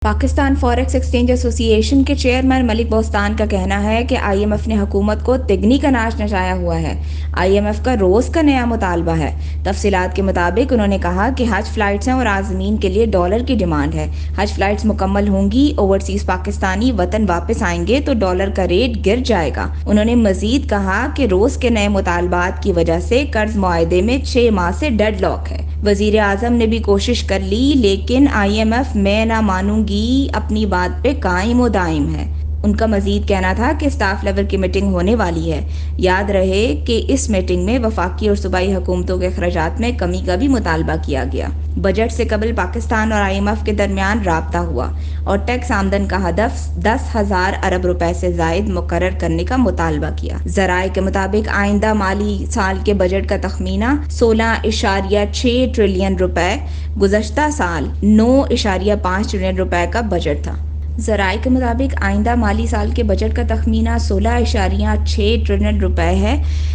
Pakistan forex exchange ایسوسی ایشن کے چیئرمین ملک بوستان کا کہنا ہے کہ آئی ایم ایف نے حکومت کو تگنی کا ناش نچایا ہوا ہے۔ آئی ایم ایف کا روز کا نیا مطالبہ ہے۔ تفصیلات کے مطابق انہوں نے کہا کہ حج فلائٹس ہیں اور عازمین کے لیے ڈالر کی ڈیمانڈ ہے۔ حج فلائٹس مکمل ہوں گی، اوورسیز پاکستانی وطن واپس آئیں گے تو ڈالر کا ریٹ گر جائے گا۔ انہوں نے مزید کہا کہ روز کے نئے مطالبات کی وجہ سے قرض معاہدے میں 6 ماہ سے ڈیڈ لاک ہے۔ وزیر اعظم نے بھی کوشش کر لی لیکن آئی ایم ایف میں نہ مانوں گی اپنی بات پہ قائم و دائم ہے۔ ان کا مزید کہنا تھا کہ اسٹاف لیول کی میٹنگ ہونے والی ہے۔ یاد رہے کہ اس میٹنگ میں وفاقی اور صوبائی حکومتوں کے اخراجات میں کمی کا بھی مطالبہ کیا گیا۔ بجٹ سے قبل پاکستان اور آئی ایم ایف کے درمیان رابطہ ہوا اور ٹیکس آمدن کا ہدف 10,000 ارب روپے سے زائد مقرر کرنے کا مطالبہ کیا۔ ذرائع کے مطابق آئندہ مالی سال کے بجٹ کا تخمینہ 16.6 ٹریلین روپے، گزشتہ سال 9.5 ٹریلین روپے کا بجٹ تھا۔ ذرائع کے مطابق آئندہ مالی سال کے بجٹ کا تخمینہ 16.6 ٹریلین روپے ہے،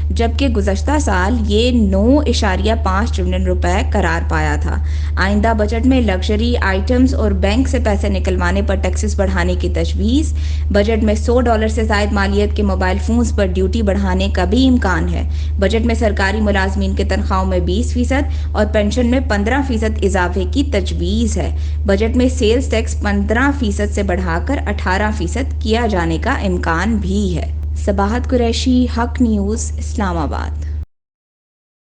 جبکہ گزشتہ سال یہ 9.5 ٹریلین روپے قرار پایا تھا۔ آئندہ بجٹ میں لگژری آئٹمز اور بینک سے پیسے نکلوانے پر ٹیکسز بڑھانے کی تجویز۔ بجٹ میں $100 سے زائد مالیت کے موبائل فونز پر ڈیوٹی بڑھانے کا بھی امکان ہے۔ بجٹ میں سرکاری ملازمین کے تنخواہوں میں 20% اور پینشن میں 15% اضافے کی تجویز ہے۔ بجٹ میں سیلز ٹیکس 15% سے بڑھا کر 18% کیا جانے کا امکان بھی ہے۔ صباحت قریشی، حق نیوز، اسلام آباد۔